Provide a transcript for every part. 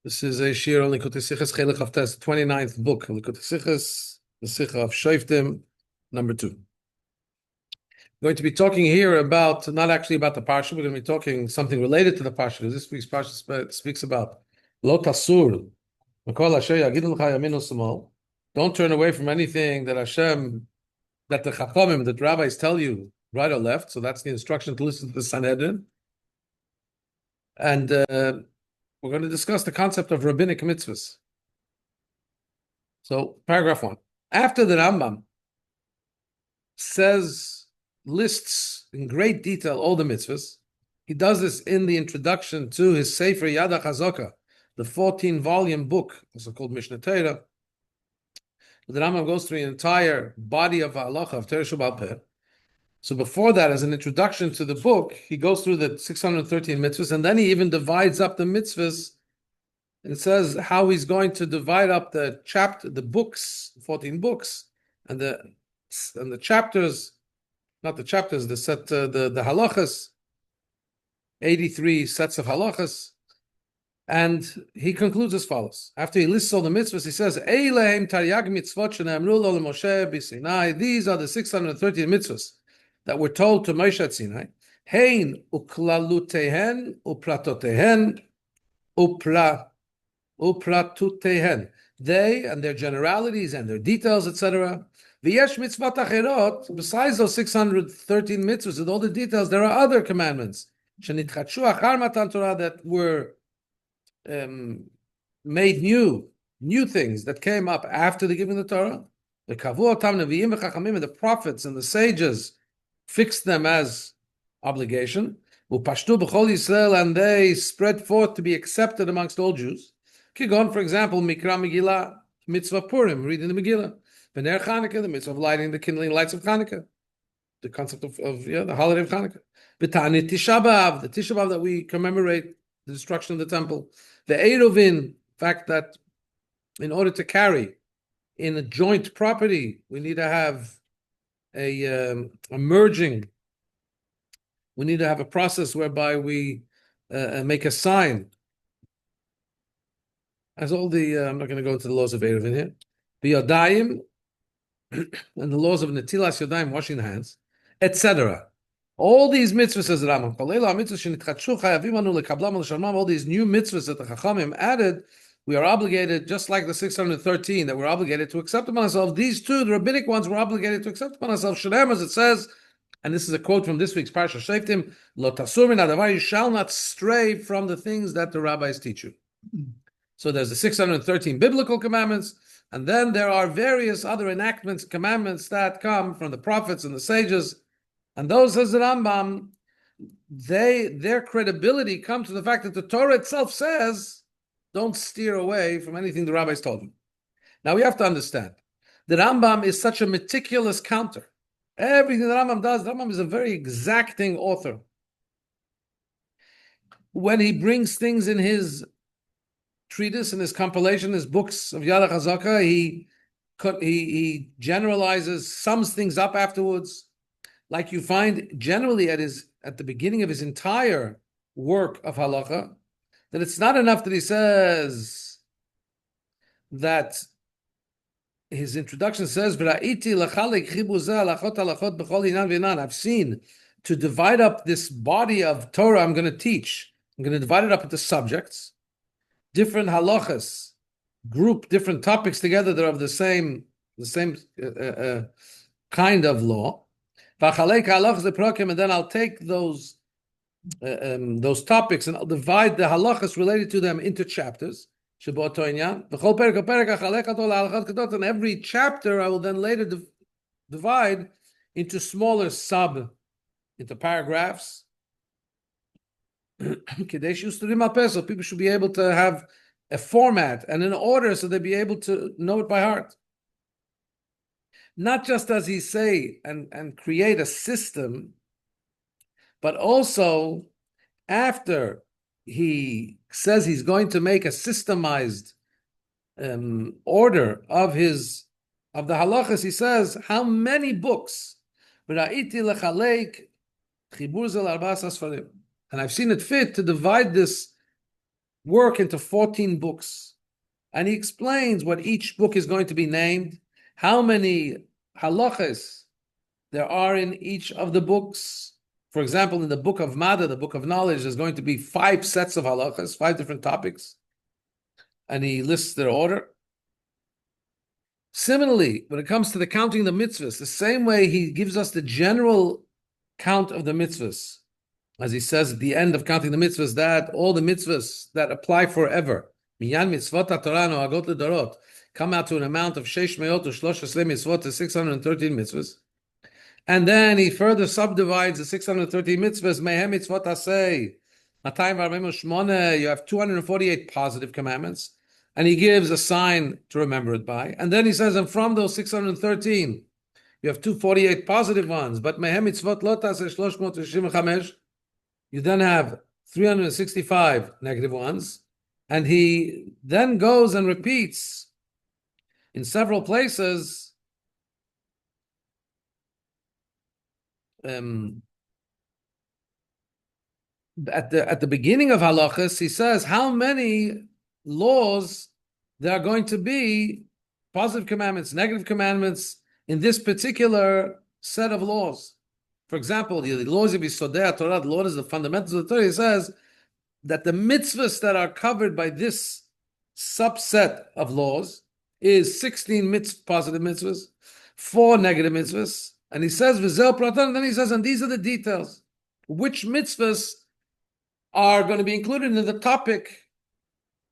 This is a shir on Likutei Sichos Chelek Haftes, 29th book, Likutei Sichos, the Sicha of Shoftim, number 2. We're going to be talking here about, not actually about the parsha, we're going to be talking something related to the parsha, because this week's parsha speaks about Lo Tasur, Mikol Asher Yagidu L'cha Yamin U'Shimal. Don't turn away from anything that Hashem, that the Chachamim, that rabbis tell you, right or left. So that's the instruction to listen to the Sanhedrin. And we're going to discuss the concept of rabbinic mitzvahs. So, paragraph 1. After the Rambam lists in great detail all the mitzvahs, he does this in the introduction to his Sefer Yad HaChazaka, the 14-volume book, also called Mishnah Torah. The Rambam goes through the entire body of halacha of Torah Sheba'al Peh. So before that, as an introduction to the book, he goes through the 613 mitzvahs, and then he even divides up the mitzvahs. And it says how he's going to divide up the books, 14 books, and the chapters, not the chapters, the halachas, 83 sets of halachas. And he concludes as follows. After he lists all the mitzvahs, he says, Eilehem taryag mitzvot shene'amru lo leMoshe b'Sinai. These are the 613 mitzvahs that were told to Moshe at Sinai. Hein uklalutehen upratotehen upratutehen. They and their generalities and their details, etc. V'yesh mitzvot acherot. Besides those 613 mitzvahs with all the details, there are other commandments shenitchatshu achar matan Torah that were made new things that came up after the giving of the Torah. The kavu otam neviim v'chachamim, and the prophets and the sages fixed them as obligation. Upashtu b'chol Yisrael, and they spread forth to be accepted amongst all Jews. Kigon, for example, Mikra Megillah, mitzvah Purim, reading the Megillah. V'ner Chanukah, the mitzvah of lighting the kindling lights of Chanukah, the concept of the holiday of Chanukah. V'tani Tisha B'Av, the Tisha B'Av that we commemorate the destruction of the temple. The Eruvin, fact that in order to carry in a joint property, we need to have a merging. We need to have a process whereby we make a sign. As all the, I'm not going to go into the laws of Eruvin here. The Yodayim and the laws of Netilas Yodayim, washing the hands, etc. All these mitzvahs, says Rambam, all these new mitzvahs that the Chachamim added, we are obligated, just like the 613, that we're obligated to accept upon ourselves. These two, the rabbinic ones, we're obligated to accept upon ourselves. Shalem, as it says, and this is a quote from this week's Parsha Shoftim, Lo tasur min hadavar, you shall not stray from the things that the rabbis teach you. So there's the 613 biblical commandments, and then there are various other enactments, commandments that come from the prophets and the sages. And those, says the Rambam, their credibility comes to the fact that the Torah itself says, don't steer away from anything the rabbis told you. Now we have to understand, the Rambam is such a meticulous counter. Everything the Rambam does, the Rambam is a very exacting author. When he brings things in his treatise, in his compilation, his books of Yad HaChazaka, he generalizes, sums things up afterwards. Like you find generally at the beginning of his entire work of halacha, that it's not enough that he says that his introduction says, I've seen to divide up this body of Torah I'm going to teach. I'm going to divide it up into subjects, different halachas, group different topics together that are of the same kind of law. And then I'll take those topics and I'll divide the halachas related to them into chapters. And every chapter I will then later divide into smaller into paragraphs. So people should be able to have a format and an order so they'll be able to know it by heart. Not just does he say and create a system, but also after he says he's going to make a systemized order of the halachas, he says, how many books? And I've seen it fit to divide this work into 14 books. And he explains what each book is going to be named, how many halachas there are in each of the books. For example, in the book of Mada, the book of knowledge, there's going to be 5 sets of halachas, 5 different topics. And he lists their order. Similarly, when it comes to the counting the mitzvahs, the same way he gives us the general count of the mitzvahs, as he says at the end of counting the mitzvahs, that all the mitzvahs that apply forever, minyan mitzvot haTorah noagot ledorot, come out to an amount of 613 mitzvot, to 613 mitzvahs. And then he further subdivides the 613 mitzvahs, mehem mitzvot aseh, 248, you have 248 positive commandments. And he gives a sign to remember it by. And then he says, and from those 613, you have 248 positive ones, but mehem mitzvot lo taseh 365, you then have 365 negative ones. And he then goes and repeats in several places at the beginning of halachas, he says how many laws there are going to be, positive commandments, negative commandments, in this particular set of laws. For example, the laws of Yisodei Torah, the laws of the fundamentals of the Torah, he says that the mitzvahs that are covered by this subset of laws is 16 positive mitzvahs, 4 negative mitzvahs, and he says v'zel pratan, and then he says, and these are the details. Which mitzvahs are going to be included in the topic,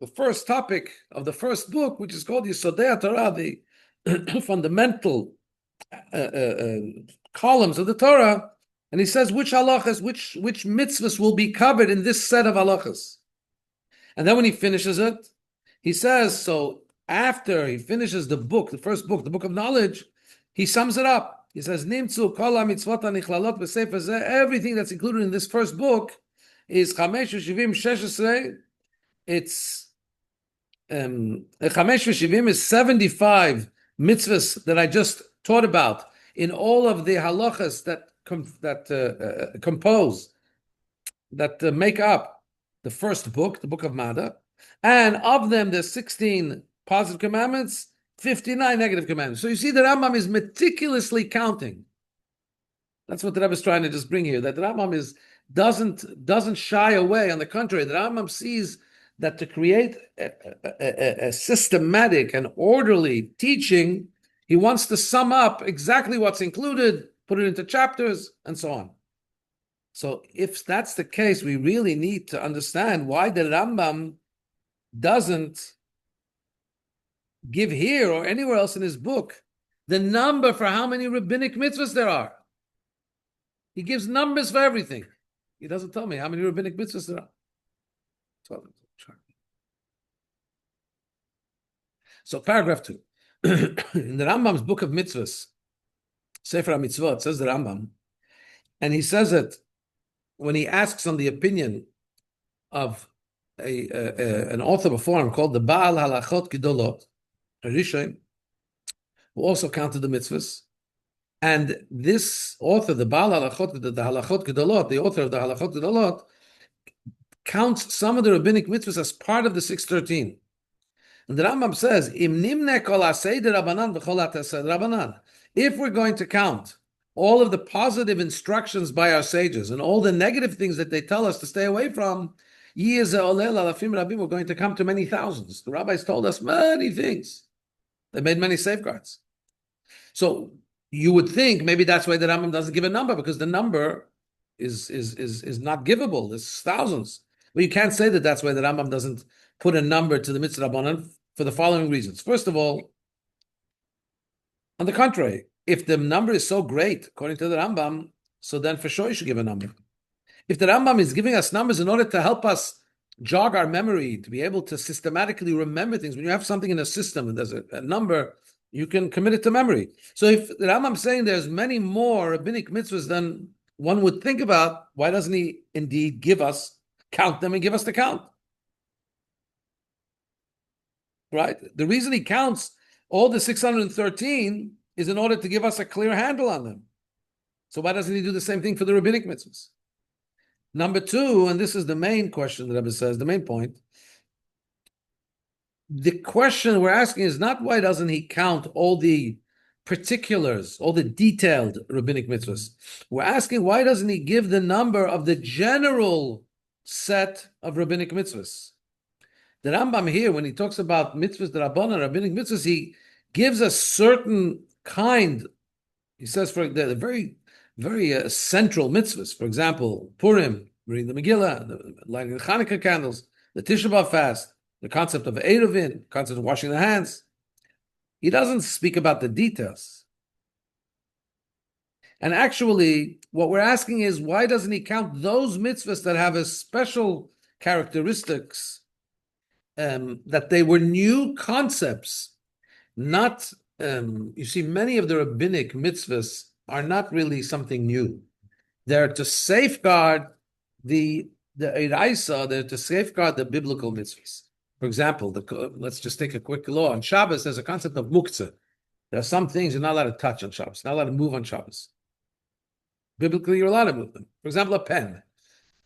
the first topic of the first book, which is called Yisodei Torah, the fundamental columns of the Torah. And he says which halachas, which mitzvahs will be covered in this set of halachas. And then when he finishes it, he says, so after he finishes the book, the first book, the book of knowledge, he sums it up. He says, Nimtzu kol ha-mitzvot ha-nichlalot b'sefer zeh, everything that's included in this first book is 5 it's 5 is 75 mitzvahs that I just taught about in all of the halachas that compose, that make up the first book, the book of Mada, and of them there's 16 positive commandments, 59 negative commandments. So you see the Rambam is meticulously counting. That's what the Rebbe is trying to just bring here, that the Rambam doesn't shy away. On the contrary, the Rambam sees that to create a systematic and orderly teaching, he wants to sum up exactly what's included, put it into chapters, and so on. So if that's the case, we really need to understand why the Rambam doesn't give here or anywhere else in his book the number for how many rabbinic mitzvahs there are. He gives numbers for everything. He doesn't tell me how many rabbinic mitzvahs there are. So paragraph 2. In the Rambam's book of mitzvahs, Sefer HaMitzvot, says the Rambam, and he says it when he asks on the opinion of an author before him called the Baal Halachot Gedolot, a Rishon, who also counted the mitzvahs. And this author, the Baal Halachot, the Halachot Gedolot, the author of the Halachot Gedolot, counts some of the rabbinic mitzvahs as part of the 613. And the Rambam says, Im nimne kol asei de Rabbanan v'chol atesei de Rabbanan. If we're going to count all of the positive instructions by our sages and all the negative things that they tell us to stay away from, we're going to come to many thousands. The rabbis told us many things. They made many safeguards. So you would think maybe that's why the Rambam doesn't give a number, because the number is not givable. There's thousands. But you can't say that that's why the Rambam doesn't put a number to the mitzvah Rabbanan, for the following reasons. First of all, on the contrary, if the number is so great, according to the Rambam, so then for sure you should give a number. If the Rambam is giving us numbers in order to help us jog our memory, to be able to systematically remember things, when you have something in a system and there's a number, you can commit it to memory. So if the Rambam is saying there's many more rabbinic mitzvahs than one would think about, why doesn't he indeed count them and give us the count? Right? The reason he counts all the 613 is in order to give us a clear handle on them. So why doesn't he do the same thing for the rabbinic mitzvahs? Number 2, and this is the main question that Rabbi says, the main point, the question we're asking is not why doesn't he count all the particulars, all the detailed rabbinic mitzvahs. We're asking why doesn't he give the number of the general set of rabbinic mitzvahs? The Rambam here, when he talks about mitzvahs, the Rabbanan, rabbinic mitzvahs, he gives a certain kind. He says for the very, very central mitzvahs. For example, Purim, reading the Megillah, lighting the Hanukkah candles, the Tisha B'Av fast, the concept of Eruvin, concept of washing the hands. He doesn't speak about the details. And actually, what we're asking is, why doesn't he count those mitzvahs that have a special characteristics, that they were new concepts, not, you see, many of the rabbinic mitzvahs are not really something new. They're to safeguard the Eiraisa, they're to safeguard the biblical mitzvahs. For example, let's just take a quick law. On Shabbos, there's a concept of muktzah. There are some things you're not allowed to touch on Shabbos, not allowed to move on Shabbos. Biblically, you're allowed to move them. For example, a pen.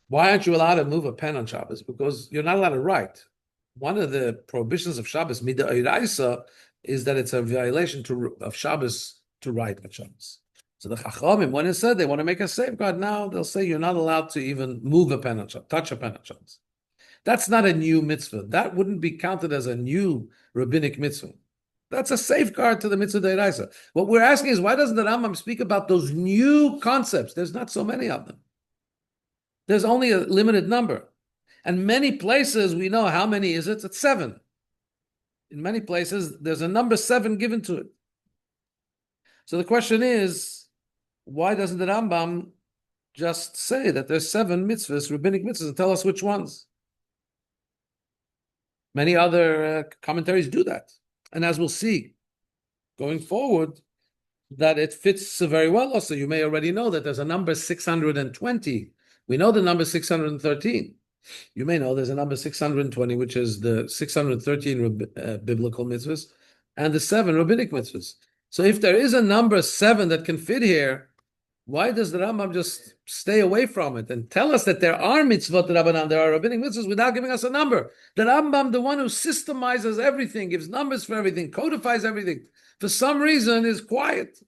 Why aren't you allowed to move a pen on Shabbos? Because you're not allowed to write. One of the prohibitions of Shabbos, Mida Eiraisa, is that it's a violation of Shabbos to write on Shabbos. So the Chachamim, when it said they want to make a safeguard, now they'll say you're not allowed to even move a pen on Shabbos, touch a pen on Shabbos. That's not a new mitzvah. That wouldn't be counted as a new rabbinic mitzvah. That's a safeguard to the mitzvah d'oraisa. What we're asking is, why doesn't the Rambam speak about those new concepts? There's not so many of them. There's only a limited number. And many places, we know how many is it? It's 7. In many places, there's a number 7 given to it. So the question is, why doesn't the Rambam just say that there's 7 mitzvahs, rabbinic mitzvahs, and tell us which ones? Many other commentaries do that. And as we'll see going forward, that it fits very well also. You may already know that there's a number 620. We know the number 613. You may know there's a number 620, which is the 613 biblical mitzvahs and the 7 rabbinic mitzvahs. So if there is a number 7 that can fit here, why does the Rambam just stay away from it and tell us that there are mitzvot rabbanan, there are rabbinic mitzvahs, without giving us a number? The Rambam, the one who systemizes everything, gives numbers for everything, codifies everything, for some reason is quiet.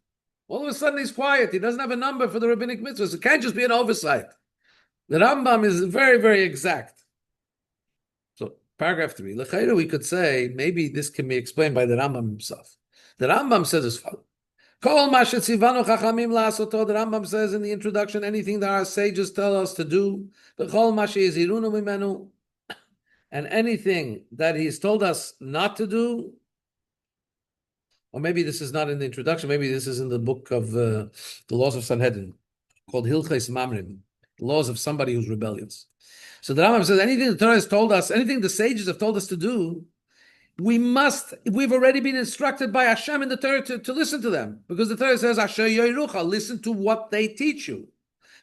All of a sudden he's quiet. He doesn't have a number for the rabbinic mitzvahs. It can't just be an oversight. The Rambam is very, very exact. So paragraph 3, L'chayra, we could say, maybe this can be explained by the Rambam himself. The Rambam says as follows. Kol ma shetzivanu chachamim la'asoto, the Rambam says in the introduction, anything that our sages tell us to do, v'chol ma she'izirunu mimenu, and anything that he's told us not to do, or maybe this is not in the introduction, maybe this is in the book of the Laws of Sanhedrin, called Hilches Mamrim, the laws of somebody who's rebellious. So the Rambam says, anything the Torah has told us, anything the sages have told us to do, we've already been instructed by Hashem in the Torah to listen to them. Because the Torah says, Asher yoirucha, listen to what they teach you.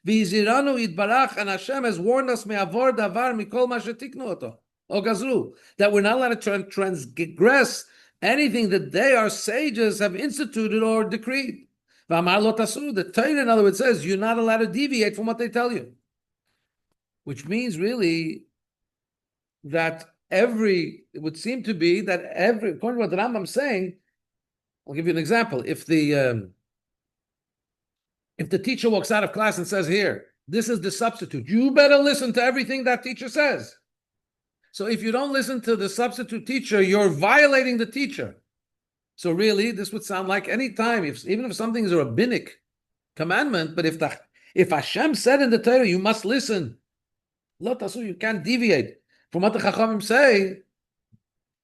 V'yiziranu yitbarach, and Hashem has warned us, me'avor davar mikol ma shetiknu oto, o gazru, that we're not allowed to transgress anything that they, our sages, have instituted or decreed. V'amar lo tasu, the Torah, in other words, says, you're not allowed to deviate from what they tell you. Which means, really, that it would seem to be that according to what the Rambam's saying, I'll give you an example. If the teacher walks out of class and says, here, this is the substitute, you better listen to everything that teacher says. So if you don't listen to the substitute teacher, you're violating the teacher. So really, this would sound like any time, even if something is a rabbinic commandment, but if Hashem said in the Torah, you must listen, you can't deviate from what the Chachamim say.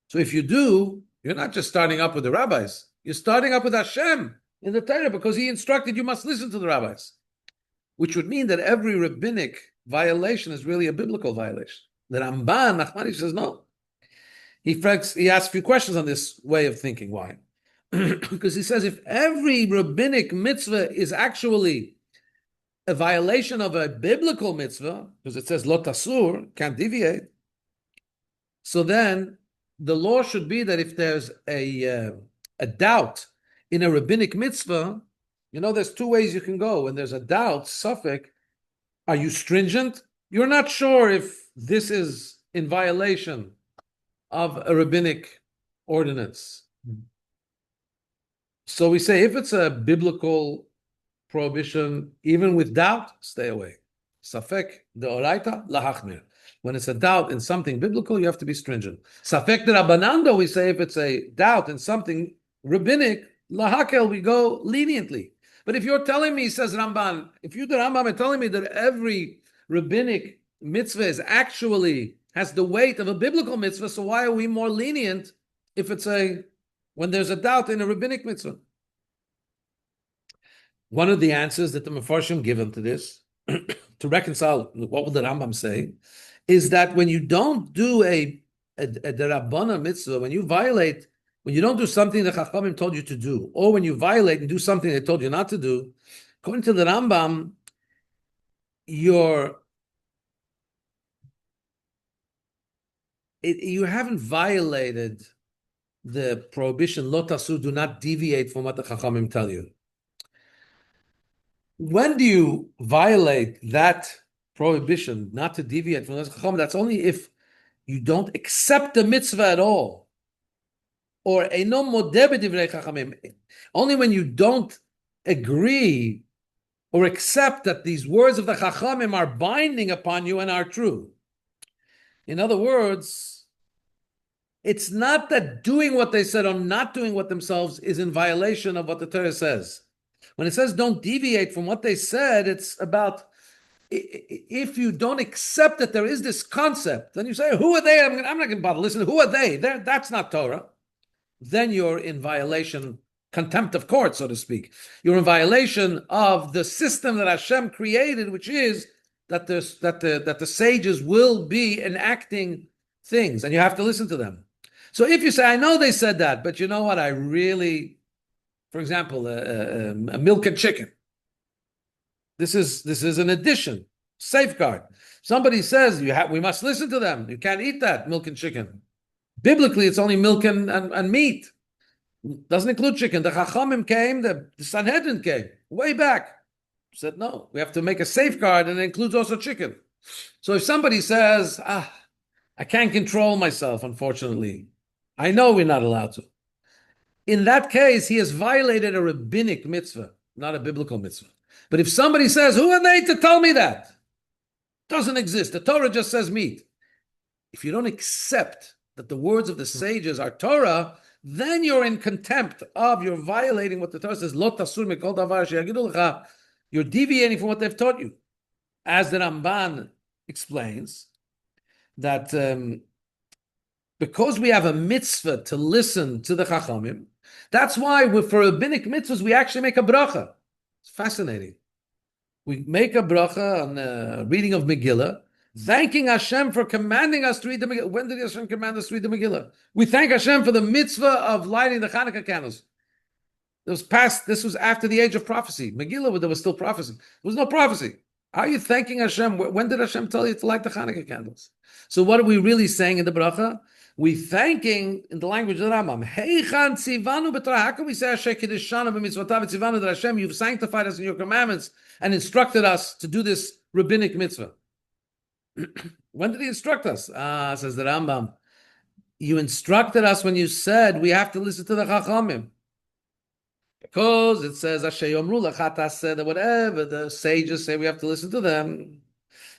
So if you do, you're not just starting up with the rabbis. You're starting up with Hashem in the Torah because he instructed you must listen to the rabbis. Which would mean that every rabbinic violation is really a biblical violation. The Ramban, Nachmani says no. He asks a few questions on this way of thinking. Why? Because he says if every rabbinic mitzvah is actually a violation of a biblical mitzvah, because it says lo tasur, can't deviate, so then the law should be that if there's a doubt in a rabbinic mitzvah, there's 2 ways you can go. When there's a doubt, suffix, are you stringent? You're not sure if this is in violation of a rabbinic ordinance. So we say if it's a biblical prohibition, even with doubt, stay away. Safek deoraita lahachmir. When it's a doubt in something biblical, you have to be stringent. Safek de rabbanando, we say if it's a doubt in something rabbinic, lahakel, we go leniently. But if you're telling me, says Ramban, if you, the Rambam, are telling me that every rabbinic mitzvah is actually has the weight of a biblical mitzvah, so why are we more lenient if it's when there's a doubt in a rabbinic mitzvah? One of the answers that the Mefarshim given to this, to reconcile what would the Rambam say, is that when you don't do a derabana mitzvah, when you don't do something that Chachamim told you to do, or when you violate and do something they told you not to do, according to the Rambam, you haven't violated the prohibition, lo tasu, do not deviate from what the Chachamim tell you. When do you violate that prohibition, not to deviate from the Chacham? That's only if you don't accept the mitzvah at all. Or eino modeh b'divrei Chachamim. Only when you don't agree or accept that these words of the Chachamim are binding upon you and are true. In other words, it's not that doing what they said or not doing what themselves is in violation of what the Torah says. When it says don't deviate from what they said, it's about if you don't accept that there is this concept, then you say, who are they? I'm not going to bother listening. Who are they? That's not Torah. Then you're in violation, contempt of court, so to speak. You're in violation of the system that Hashem created, which is that the sages will be enacting things, and you have to listen to them. So if you say, I know they said that, but you know what? I really, for example, a milk and chicken. This is an addition, safeguard. Somebody says we must listen to them. You can't eat that milk and chicken. Biblically, it's only milk and meat. Doesn't include chicken. The Chachamim came, the Sanhedrin came way back. Said no, we have to make a safeguard, and it includes also chicken. So if somebody says, I can't control myself, unfortunately, I know we're not allowed to. In that case, he has violated a rabbinic mitzvah, not a biblical mitzvah. But if somebody says, who are they to tell me that? Doesn't exist. The Torah just says meat. If you don't accept that the words of the sages are Torah, then you're in contempt you're violating what the Torah says. Lo tasur mikol davar sheyagidu lecha. You're deviating from what they've taught you. As the Ramban explains, that because we have a mitzvah to listen to the Chachamim, that's why for rabbinic mitzvahs we actually make a bracha. It's fascinating. We make a bracha on the reading of Megillah, thanking Hashem for commanding us to read the Megillah. When did Hashem command us to read the Megillah? We thank Hashem for the mitzvah of lighting the Hanukkah candles. This was after the age of prophecy. Megillah, there was still prophecy. There was no prophecy. How are you thanking Hashem? When did Hashem tell you to light the Hanukkah candles? So what are we really saying in the bracha? We thanking, in the language of the Rambam, Heichan tzivanu b'Torah. How can we say Hashem kiddushanu b'mitzvotav tzivanu, that Hashem, you've sanctified us in your commandments and instructed us to do this rabbinic mitzvah? When did he instruct us? Says the Rambam, you instructed us when you said we have to listen to the Chachamim. Because it says, that whatever the sages say, we have to listen to them.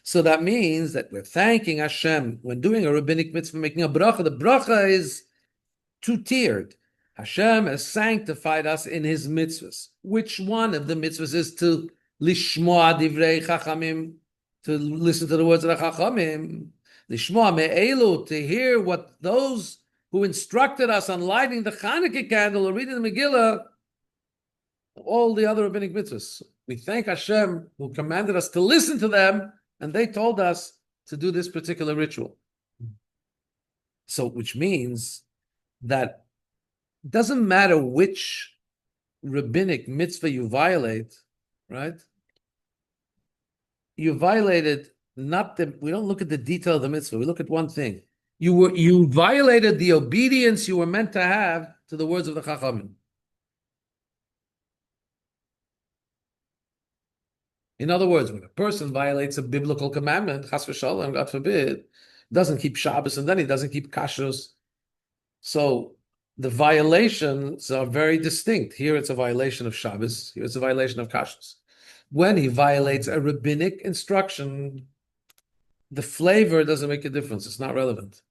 So that means that we're thanking Hashem when doing a rabbinic mitzvah, making a bracha. The bracha is two-tiered. Hashem has sanctified us in his mitzvahs. Which one of the mitzvahs is to lishmoa divrei chachamim, to listen to the words of the chachamim? Lishmoa me'elu, to hear what those who instructed us on lighting the Hanukkah candle or reading the Megillah, all the other rabbinic mitzvahs. We thank Hashem who commanded us to listen to them, and they told us to do this particular ritual. So, which means that it doesn't matter which rabbinic mitzvah you violate, right? You violated we don't look at the detail of the mitzvah, we look at one thing. You violated the obedience you were meant to have to the words of the Chachamim. In other words, when a person violates a biblical commandment, chas v'shalom, God forbid, doesn't keep Shabbos and then he doesn't keep kashrus, So the violations are very distinct. Here it's a violation of Shabbos. Here it's a violation of Kashrus. When he violates a rabbinic instruction, the flavor doesn't make a difference. It's not relevant.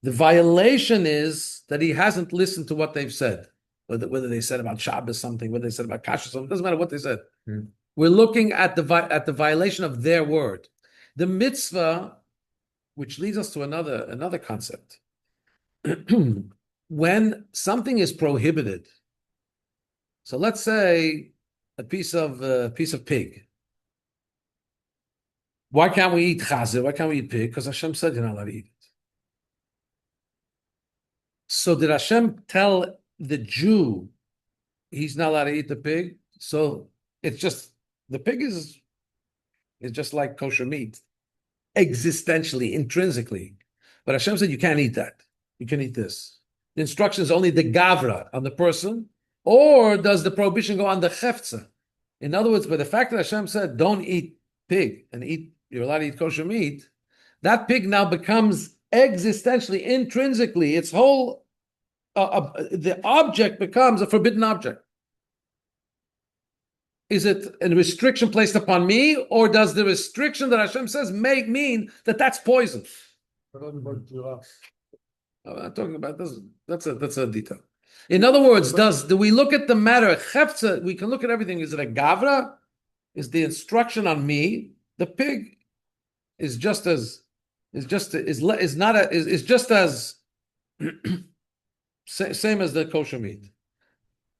The violation is that he hasn't listened to what they've said, whether they said about Shabbos something, whether they said about Kashrus something. It doesn't matter what they said. We're looking at the violation of their word. The mitzvah, which leads us to another concept. When something is prohibited, so let's say a piece of pig. Why can't we eat chazir? Why can't we eat pig? Because Hashem said you're not allowed to eat it. So did Hashem tell the Jew he's not allowed to eat the pig? So it's just the pig is just like kosher meat, existentially, intrinsically. But Hashem said you can't eat that. You can eat this. The instruction is only the gavra on the person, or does the prohibition go on the chefza? In other words, by the fact that Hashem said don't eat pig and you're allowed to eat kosher meat, that pig now becomes existentially, intrinsically, its whole the object becomes a forbidden object. Is it a restriction placed upon me, or does the restriction that Hashem says mean that that's poison? I'm not talking about this. That's a detail. In other words, do we look at the matter chefza? We can look at everything. Is it a gavra? Is the instruction on me? The pig is just as same as the kosher meat.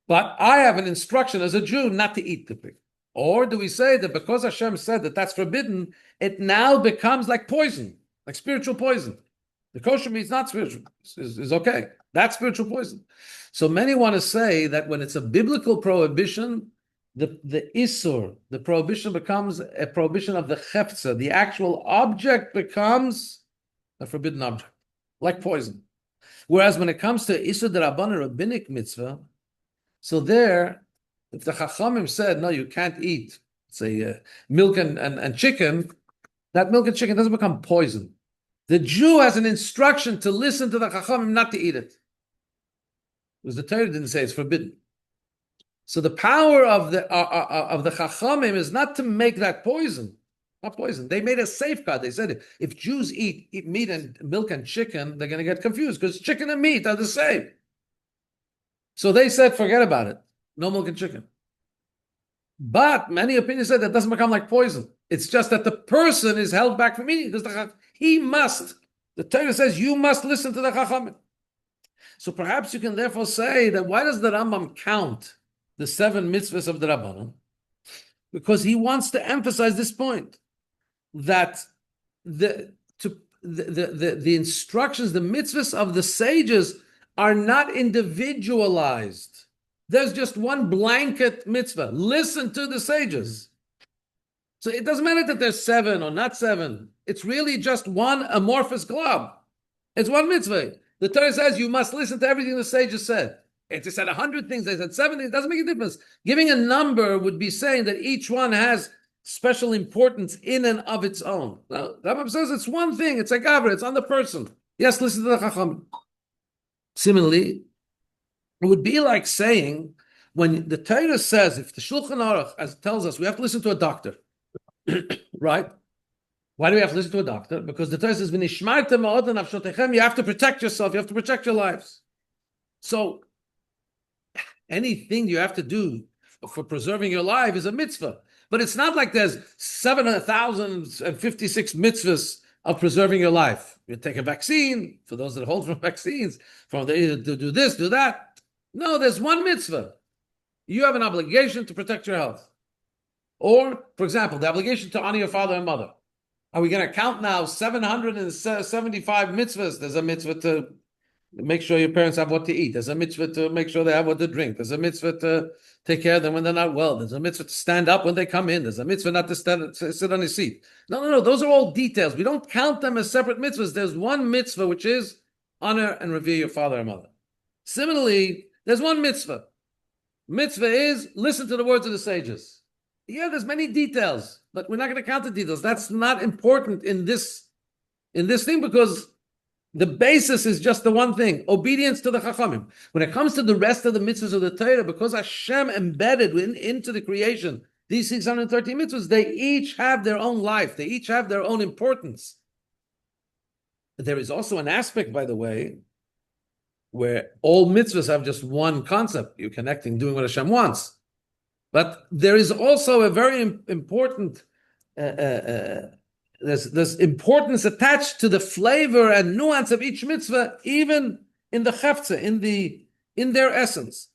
But I have an instruction as a Jew not to eat the pig. Or do we say that because Hashem said that that's forbidden, it now becomes like poison, like spiritual poison? The kosher meat is not spiritual, is okay. That's spiritual poison. So many want to say that when it's a biblical prohibition, the isur, the prohibition becomes a prohibition of the chefza. The actual object becomes a forbidden object, like poison. Whereas when it comes to isur d'Rabbanan, rabbinic mitzvah, so there, if the Chachamim said, no, you can't eat, say, milk and chicken, that milk and chicken doesn't become poison. The Jew has an instruction to listen to the Chachamim not to eat it. Because the Torah didn't say it's forbidden. So the power of the Chachamim is not to make that poison. Not poison. They made a safeguard. They said if Jews eat meat and milk and chicken, they're going to get confused because chicken and meat are the same. So they said, forget about it. No milk and chicken. But many opinions said that doesn't become like poison. It's just that the person is held back from eating because he must. The Torah says you must listen to the Chachamim. So perhaps you can therefore say that why does the Rambam count the 7 mitzvahs of the Rabbanan? Because he wants to emphasize this point that the instructions, the mitzvahs of the sages are not individualized. There's just one blanket mitzvah. Listen to the sages. So it doesn't matter that there's 7 or not 7. It's really just one amorphous glob. It's one mitzvah. The Torah says you must listen to everything the sages said. If they said 100 things, they said 70, it doesn't make a difference. Giving a number would be saying that each one has special importance in and of its own. Now, the Rabbi says it's one thing, it's a gavra, it's on the person. Yes, listen to the Chacham. Similarly, it would be like saying, when the Torah says, if the Shulchan Aruch as tells us we have to listen to a doctor, right? Why do we have to listen to a doctor? Because the Torah says, you have to protect yourself, you have to protect your lives. So, anything you have to do for preserving your life is a mitzvah. But it's not like there's 7,056 mitzvahs of preserving your life. You take a vaccine, for those that hold from vaccines, to do this, do that. No, there's one mitzvah. You have an obligation to protect your health. Or, for example, the obligation to honor your father and mother. Are we going to count now 775 mitzvahs? There's a mitzvah to make sure your parents have what to eat. There's a mitzvah to make sure they have what to drink. There's a mitzvah to take care of them when they're not well. There's a mitzvah to stand up when they come in. There's a mitzvah not to sit on your seat. No. Those are all details. We don't count them as separate mitzvahs. There's one mitzvah, which is honor and revere your father and mother. Similarly, there's one mitzvah. Mitzvah is listen to the words of the sages. Yeah, there's many details, but we're not going to count the details. That's not important in this thing because The basis is just the one thing: obedience to the Chachamim. When it comes to the rest of the mitzvahs of the Torah, because Hashem embedded into the creation these 613 mitzvahs, they each have their own life. They each have their own importance. There is also an aspect, by the way, where all mitzvahs have just one concept. You're connecting, doing what Hashem wants. But there is also a very important, there's importance attached to the flavor and nuance of each mitzvah, even in the chefza, in their essence.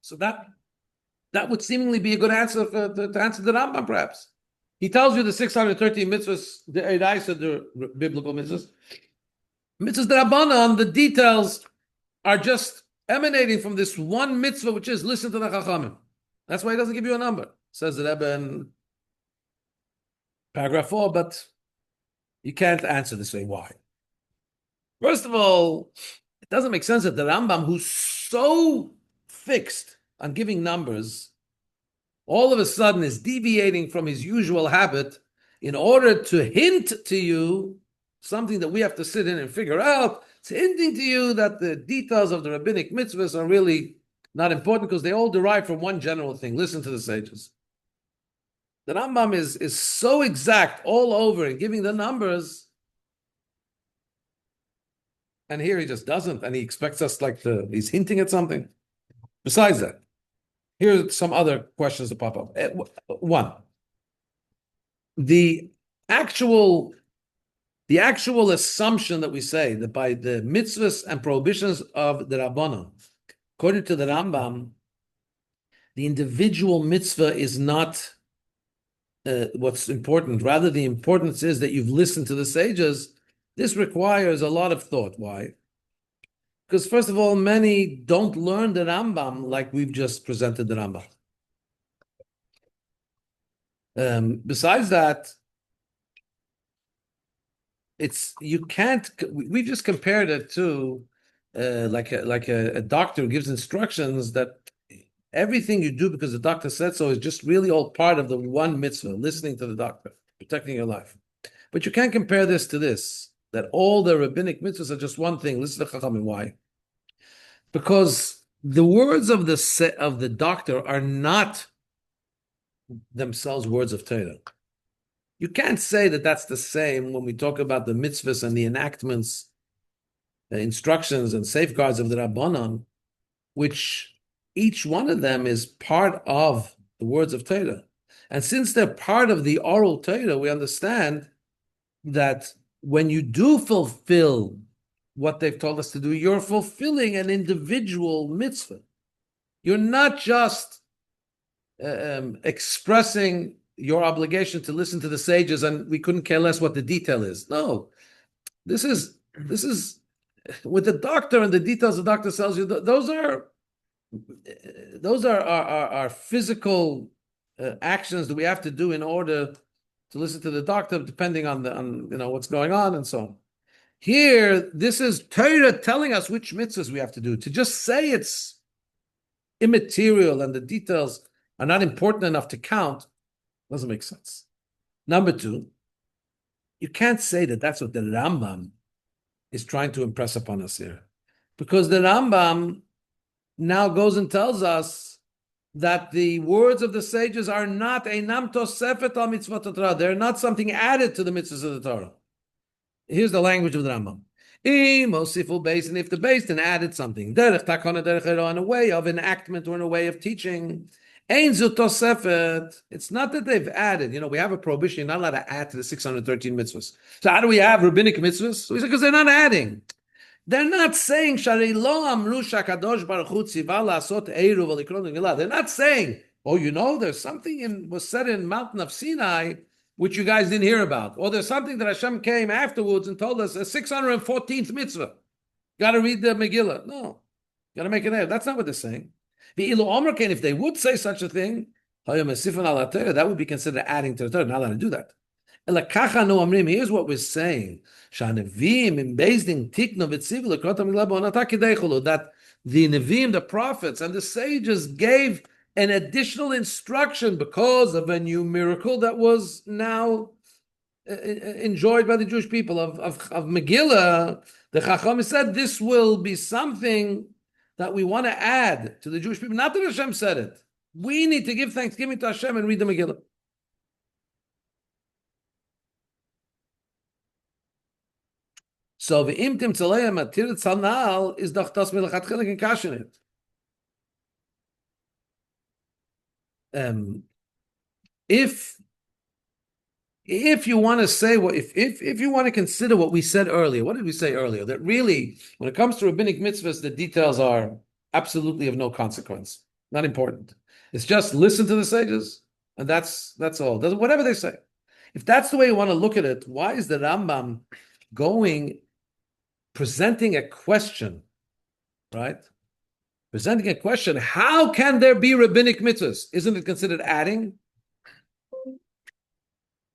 So that would seemingly be a good answer to answer the Rambam, perhaps. He tells you the 613 mitzvahs, the Eiraisa, the biblical mitzvahs. Mitzvahs D'Rabbanan, the details are just emanating from this one mitzvah, which is listen to the Chachamim. That's why he doesn't give you a number, says the Rebbe in paragraph 4, but you can't answer this way. Why? First of all, it doesn't make sense that the Rambam, who's so fixed on giving numbers, all of a sudden is deviating from his usual habit in order to hint to you something that we have to sit in and figure out. It's hinting to you that the details of the rabbinic mitzvahs are really not important because they all derive from one general thing. Listen to the sages. The Rambam is so exact all over in giving the numbers, and here he just doesn't, and he expects us he's hinting at something. Besides that, here are some other questions that pop up. One, the actual assumption that we say that by the mitzvahs and prohibitions of the Rabbanon, according to the Rambam, the individual mitzvah is not what's important. Rather, the importance is that you've listened to the sages. This requires a lot of thought. Why? Because first of all, many don't learn the Rambam like we've just presented the Rambam. Besides that, we've just compared it to like a doctor who gives instructions that everything you do because the doctor said so is just really all part of the one mitzvah, listening to the doctor, protecting your life. But you can't compare this to this, that all the rabbinic mitzvahs are just one thing. Listen to Chachamim. Why? Because the words of the doctor are not themselves words of Torah. You can't say that that's the same when we talk about the mitzvahs and the enactments, the instructions and safeguards of the Rabbanon, which each one of them is part of the words of Torah. And since they're part of the oral Torah, we understand that when you do fulfill what they've told us to do, you're fulfilling an individual mitzvah. You're not just expressing your obligation to listen to the sages and we couldn't care less what the detail is. No, this is with the doctor and the details the doctor tells you, those are physical actions that we have to do in order to listen to the doctor, depending on what's going on and so on. Here, this is Torah telling us which mitzvahs we have to do. To just say it's immaterial and the details are not important enough to count doesn't make sense. Number two, you can't say that that's what the Rambam is trying to impress upon us here, because the Rambam now goes and tells us that the words of the sages are not einam tosefet al mitzvot Torah. They're not something added to the mitzvahs of the Torah. Here's the language of the Rambam. If the base then added something, derech takana derech in a way of enactment or in a way of teaching, ein zu tosefet. It's not that they've added. We have a prohibition. You're not allowed to add to the 613 mitzvahs. So how do we have rabbinic mitzvahs? So we say because they're not adding. They're not saying They're not saying, there's something was said in Mountain of Sinai which you guys didn't hear about, or there's something that Hashem came afterwards and told us a 614th mitzvah. Got to read the Megillah. No, got to make it there. That's not what they're saying. If they would say such a thing, that would be considered adding to the Torah. Not allowed to do that. Here's what we're saying. That the Nevi'im, the prophets, and the sages gave an additional instruction because of a new miracle that was now enjoyed by the Jewish people of Megillah, the Chacham said this will be something that we want to add to the Jewish people. Not that Hashem said it. We need to give thanksgiving to Hashem and read the Megillah. So the imtim tzaleim atir tzanal is doch das milachatchilik and kashenit. If you want to say what if you want to consider what we said earlier, what did we say earlier? That really, when it comes to rabbinic mitzvahs, the details are absolutely of no consequence, not important. It's just listen to the sages, and that's all. Whatever they say. If that's the way you want to look at it, why is the Rambam presenting a question, right? Presenting a question, how can there be rabbinic mitzvahs? Isn't it considered adding?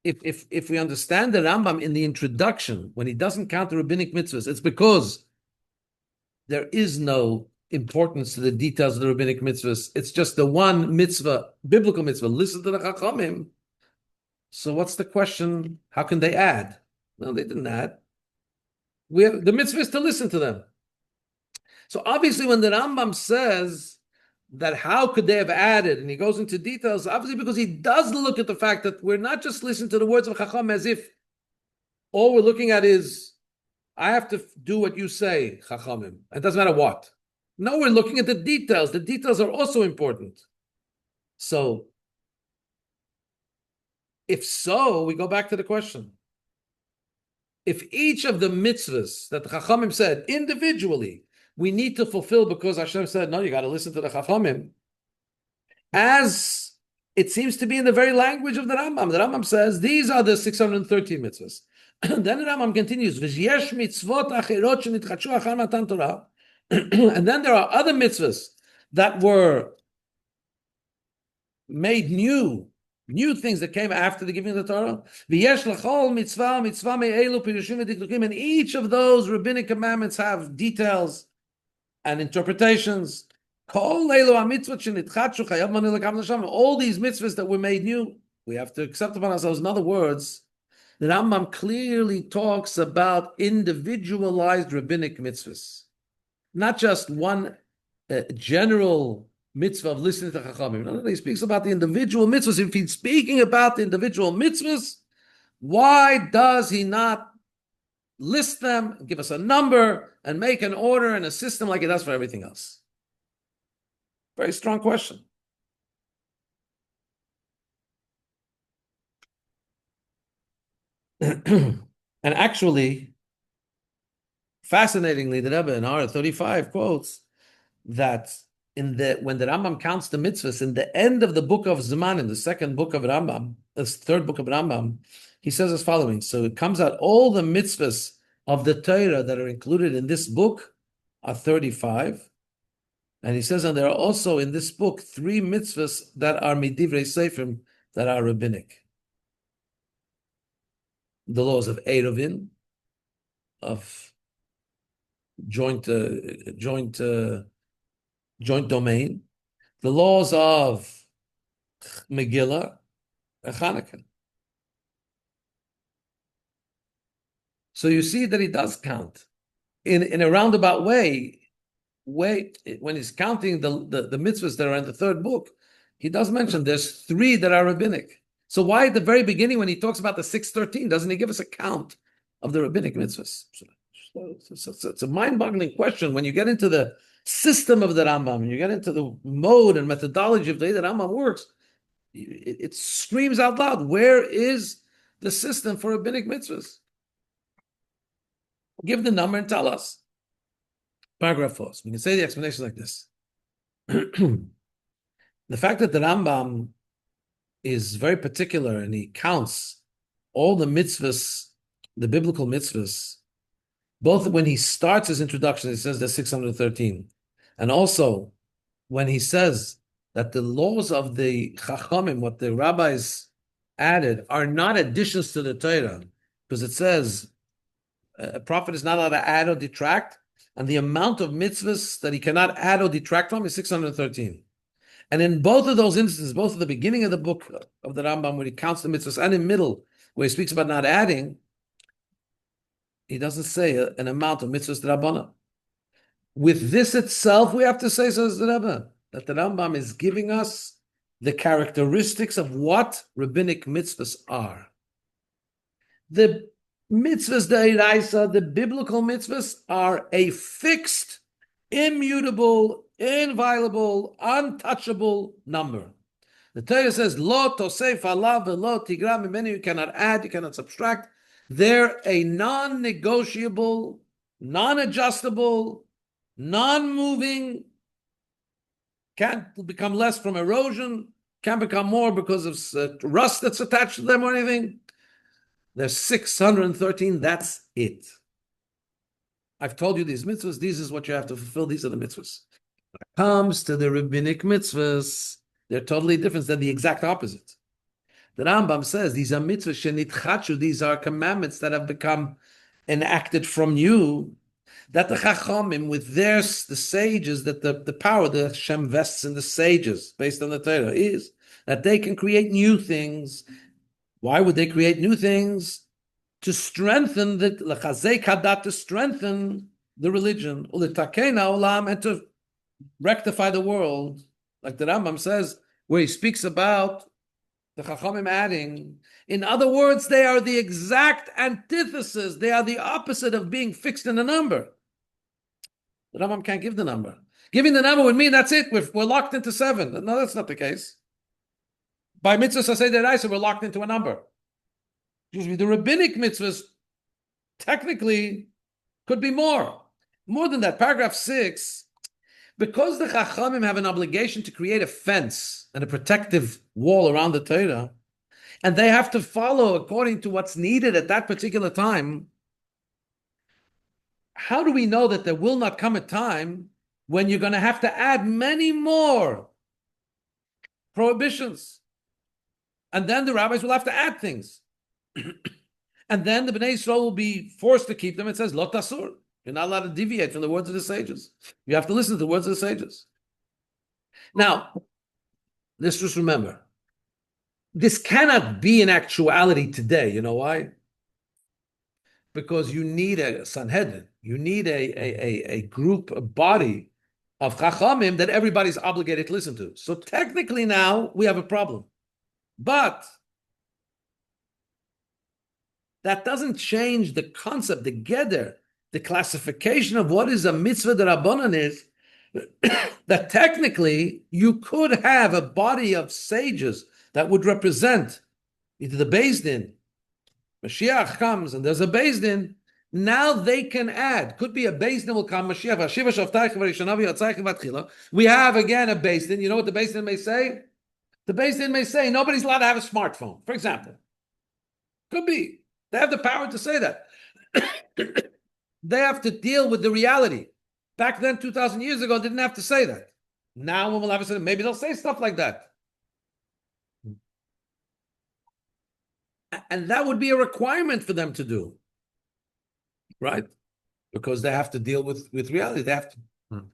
If we understand the Rambam in the introduction, when he doesn't count the rabbinic mitzvahs, it's because there is no importance to the details of the rabbinic mitzvahs. It's just the one mitzvah, biblical mitzvah, listen to the Chachamim. So what's the question? How can they add? No, they didn't add. The mitzvah is to listen to them. So obviously when the Rambam says that how could they have added, and he goes into details, obviously because he does look at the fact that we're not just listening to the words of Chacham as if all we're looking at is, I have to do what you say, Chachamim. It doesn't matter what. No, we're looking at the details. The details are also important. So, if so, we go back to the question. If each of the mitzvahs that the Chachamim said individually, we need to fulfill because Hashem said, no, you got to listen to the Chachamim, as it seems to be in the very language of the Rambam. The Rambam says, these are the 613 mitzvahs. Then the Rambam continues, V'yesh mitzvot acherot shenitchadshu achar matan Torah. And then there are other mitzvahs that were made new things that came after the giving of the Torah. V'yesh l'chol mitzvah me'elu pirushim v'dikdukim. And each of those rabbinic commandments have details and interpretations. All these mitzvahs that were made new, we have to accept upon ourselves. In other words, the Rambam clearly talks about individualized rabbinic mitzvahs, not just one general mitzvah of listening to Chachamim. No, he speaks about the individual mitzvahs. If he's speaking about the individual mitzvahs, why does he not list them, give us a number, and make an order and a system like he does for everything else? Very strong question. And actually, fascinatingly, the Rebbe in R 35 quotes that when the Rambam counts the mitzvahs in the end of the book of Zman, in the second book of Rambam, the third book of Rambam, he says as following. So it comes out, all the mitzvahs of the Torah that are included in this book are 35. And he says, and there are also in this book 3 mitzvahs that are midivrei seifrim, that are rabbinic. The laws of Eruvin, of joint domain, the laws of Megillah, and Chanukah. So you see that he does count in a roundabout way. When he's counting the mitzvahs that are in the third book, he does mention there's 3 that are rabbinic. So why at the very beginning, when he talks about the 613, doesn't he give us a count of the rabbinic mitzvahs? So it's a mind-boggling question when you get into the system of the Rambam, and you get into the mode and methodology of the way the Rambam works. It screams out loud, where is the system for rabbinic mitzvahs? Give the number and tell us. Paragraph 4. So we can say the explanation like this. The fact that the Rambam is very particular and he counts all the mitzvahs, the biblical mitzvahs, both when he starts his introduction, he says there's 613. And also when he says that the laws of the Chachamim, what the rabbis added, are not additions to the Torah, because it says a prophet is not allowed to add or detract, and the amount of mitzvahs that he cannot add or detract from is 613. And in both of those instances, both at the beginning of the book of the Rambam, when he counts the mitzvahs, and in the middle, where he speaks about not adding, he doesn't say an amount of mitzvahs d'Rabbanan. With this itself, we have to say, says the Rebbe, that the Rambam is giving us the characteristics of what rabbinic mitzvahs are. The mitzvahs d'Oraisa, the biblical mitzvahs, are a fixed, immutable, inviolable, untouchable number. The Torah says, "Lo tosef alav velo tigra mimenu." You cannot add, you cannot subtract. They're a non-negotiable, non-adjustable, non-moving. Can't become less from erosion. Can't become more because of rust that's attached to them or anything. There's 613. That's it. I've told you these mitzvahs. This is what you have to fulfill. These are the mitzvahs. When it comes to the rabbinic mitzvahs, they're totally different. They're the exact opposite. The Rambam says these are mitzvahs shenitchachu. These are commandments that have become enacted from you. That the Chachamim, with the sages, that the power the Hashem vests in the sages, based on the Torah, is that they can create new things. Why would they create new things? To strengthen the l'chazek hadat, to strengthen the religion, u'litakena olam, and to rectify the world, like the Rambam says, where he speaks about the Chachamim adding. In other words, they are the exact antithesis. They are the opposite of being fixed in a number. The Rambam can't give the number. Giving the number would mean that's it. We're locked into 7. No, that's not the case. By mitzvahs aseh d'oraisa, we're locked into a number. The rabbinic mitzvahs technically could be more. More than that. Paragraph 6, because the Chachamim have an obligation to create a fence and a protective wall around the Torah, and they have to follow according to what's needed at that particular time, how do we know that there will not come a time when you're going to have to add many more prohibitions? And then the rabbis will have to add things. And then the Bnei Yisrael will be forced to keep them. It says, Lo tasur. You're not allowed to deviate from the words of the sages. You have to listen to the words of the sages. Now, let's just remember, this cannot be in actuality today. You know why? Because you need a Sanhedrin. You need a group, a body of Chachamim that everybody's obligated to listen to. So technically now we have a problem. But that doesn't change the concept, the geder, the classification of what is a mitzvah d'Rabbanan is that technically you could have a body of sages that would represent either the Beis Din. Mashiach comes and there's a Beis Din. Now they can add. Could be a Beis Din will come. Mashiach v'ashiva shoftayich v'rishanav yatzayich v'atchila. We have again a Beis Din. You know what the Beis Din may say? The Beis Din may say nobody's allowed to have a smartphone, for example. Could be. They have the power to say that. They have to deal with the reality. Back then, 2,000 years ago, didn't have to say that. Now, when we'll have a maybe they'll say stuff like that. And that would be a requirement for them to do. Right? Because they have to deal with reality. They have to.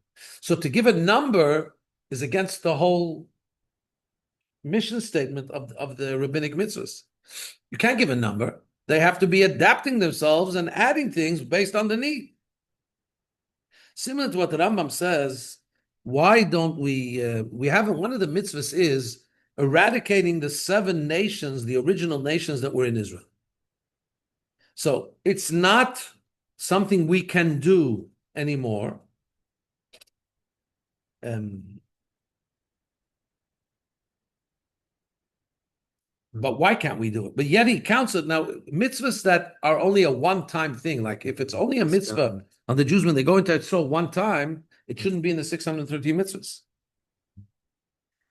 So to give a number is against the whole mission statement of the rabbinic mitzvahs. You can't give a number. They have to be adapting themselves and adding things based on the need. Similar to what the Rambam says, why don't we haven't, one of the mitzvahs is eradicating the 7 nations, the original nations that were in Israel. So it's not something we can do anymore. But why can't we do it? But yet he counts it. Now, mitzvahs that are only a one-time thing, like if it's only a mitzvah on the Jews when they go into Israel one time, it shouldn't be in the 613 mitzvahs.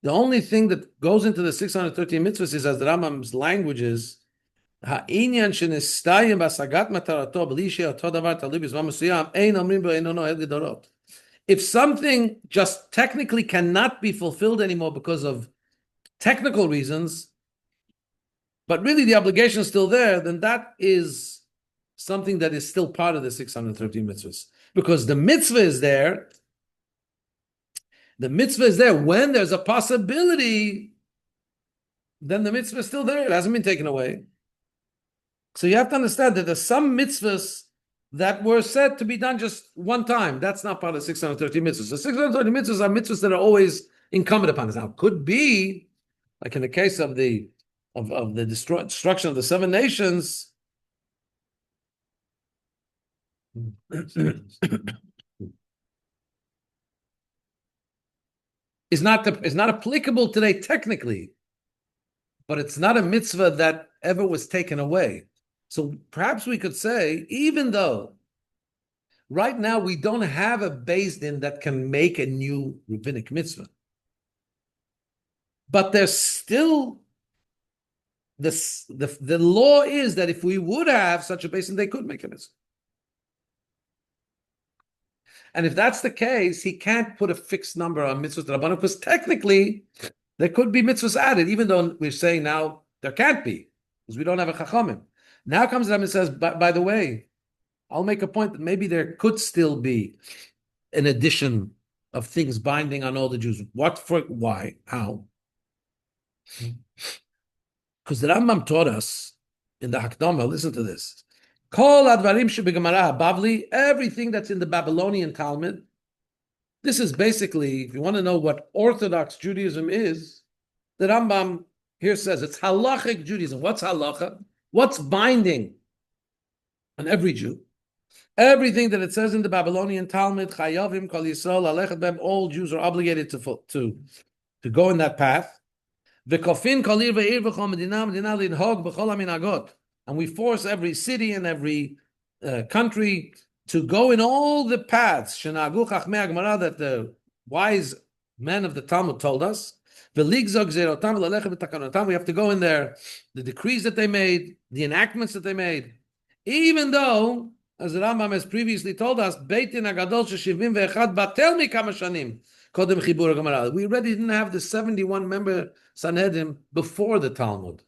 The only thing that goes into the 613 mitzvahs is, as the Rambam's language is, ha'inyan shenistayim b'asagat matarato b'li she'oto davar talib b'zman mesuyam ein omrim bo eino noel gedorot. If something just technically cannot be fulfilled anymore because of technical reasons, but really the obligation is still there, then that is something that is still part of the 613 mitzvahs. Because the mitzvah is there. The mitzvah is there. When there's a possibility, then the mitzvah is still there. It hasn't been taken away. So you have to understand that there's some mitzvahs that were said to be done just one time. That's not part of 630 mitzvahs. The 630 mitzvahs are mitzvahs that are always incumbent upon us. Now, it could be, like in the case of the destruction of the seven nations, is not applicable today technically, but it's not a mitzvah that ever was taken away. So perhaps we could say, even though right now we don't have a Beis Din that can make a new rabbinic mitzvah, but there's still the law is that if we would have such a Beis Din, they could make a mitzvah. And if that's the case, he can't put a fixed number on mitzvahs d'Rabbanan, because technically there could be mitzvahs added, even though we're saying now there can't be, because we don't have a chachamim. Now comes Rabbi and says, by the way, I'll make a point that maybe there could still be an addition of things binding on all the Jews. What for? Why? How? Because the Rambam taught us in the Hakdama, listen to this. Kol advarim shebegamara Bavli, everything that's in the Babylonian Talmud. This is basically, if you want to know what Orthodox Judaism is, the Rambam here says it's halachic Judaism. What's halacha? What's binding on every Jew? Everything that it says in the Babylonian Talmud, Chayavim Kol Yisrael Alechet Bem, all Jews are obligated to go in that path. V'kofin Kol Ir Ve'ir V'chol Medina Linhog B'chol HaMinagot, and we force every city and every country to go in all the paths Shenagu Chachmei Gemara that the wise men of the Talmud told us. We have to go in there, the decrees that they made, the enactments that they made, even though, as the Rambam has previously told us, Beit Din Hagadol she-71 batel mikama shanim kodem chibur Gemara. We already didn't have the 71-member Sanhedrin before the Talmud.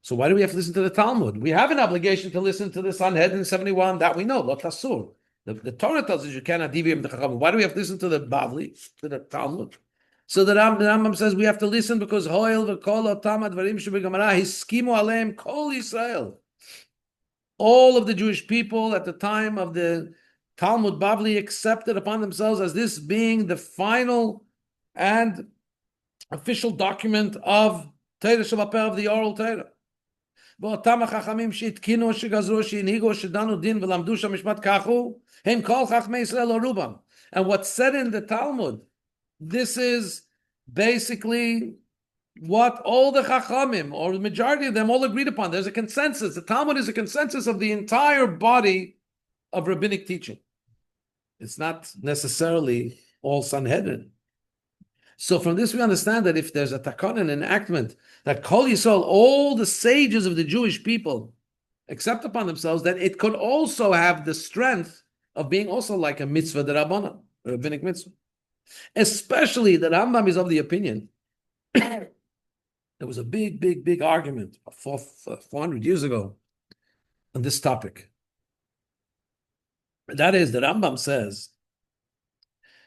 So why do we have to listen to the Talmud? We have an obligation to listen to the Sanhedrin 71, that we know, lo tasur. The Torah tells us you cannot deviate from the Chachamim. Why do we have to listen to the Bavli, to the Talmud? So the Rambam says we have to listen because Hoil v'kol otam advarim shebegamara hiskimu aleim kol Yisrael. All of the Jewish people at the time of the Talmud Bavli accepted upon themselves as this being the final and official document of Torah Shabbat of the oral Torah. ואותם החכמים שהתקינו, שגזרו, שהנהיגו, שדנו דין ולמדו שהמשפט כך הוא, הם כל חכמי ישראל או רובם. And what's said in the Talmud, this is basically what all the Chachamim, or the majority of them, all agreed upon. There's a consensus. The Talmud is a consensus of the entire body of rabbinic teaching. It's not necessarily all Sanhedrin. So from this we understand that if there's a takon, an enactment, that Kol Yisrael, all the sages of the Jewish people, accept upon themselves, that it could also have the strength of being also like a mitzvah d'Rabbanan, a rabbinic mitzvah. Especially the Rambam is of the opinion there was a big argument 400 years ago on this topic. That is, the Rambam says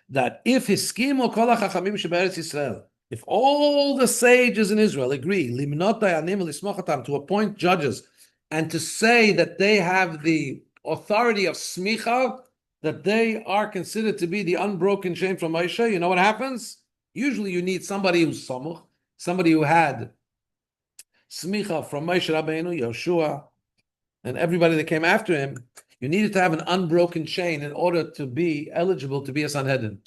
that if hiskimu kol hachachamim sheberetz Yisrael, if all the sages in Israel agree limnot dayanim lismochatam, to appoint judges and to say that they have the authority of smicha, that they are considered to be the unbroken chain from Moshe, you know what happens? Usually you need somebody who's samuch, somebody who had smicha from Moshe Rabbeinu, Yoshua, and everybody that came after him. You needed to have an unbroken chain in order to be eligible to be a Sanhedrin.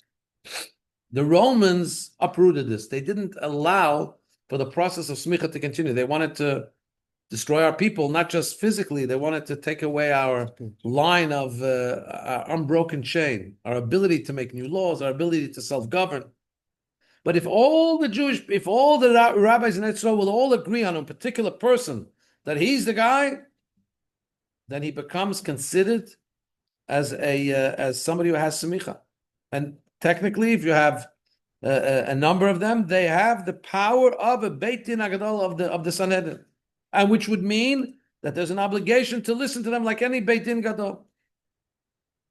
The Romans uprooted this. They didn't allow for the process of smicha to continue. They wanted to destroy our people, not just physically. They wanted to take away our line of our unbroken chain, our ability to make new laws, our ability to self-govern. But if all the rabbis in Israel will all agree on a particular person, that he's the guy, then he becomes considered as somebody who has semicha. And technically, if you have a number of them, they have the power of a Beit Din Hagadol of the Sanhedrin, and which would mean that there's an obligation to listen to them like any Beit Din Gadol.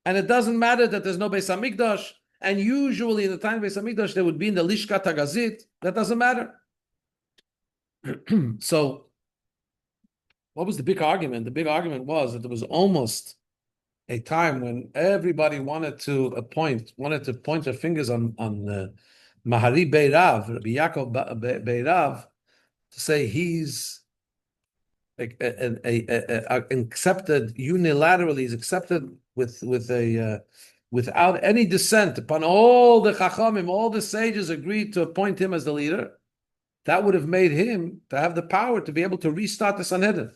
And it doesn't matter that there's no Beis Hamikdash, and usually in the time of Beis Hamikdash they would be in the Lishkat HaGazit. That doesn't matter. So What was the big argument? The big argument was that there was almost a time when everybody wanted to point their fingers on Mahari Beirav, Rabbi Yaakov Beirav, to say he's accepted unilaterally. He's accepted with a without any dissent upon all the Chachamim, all the sages agreed to appoint him as the leader. That would have made him to have the power to be able to restart the Sanhedrin.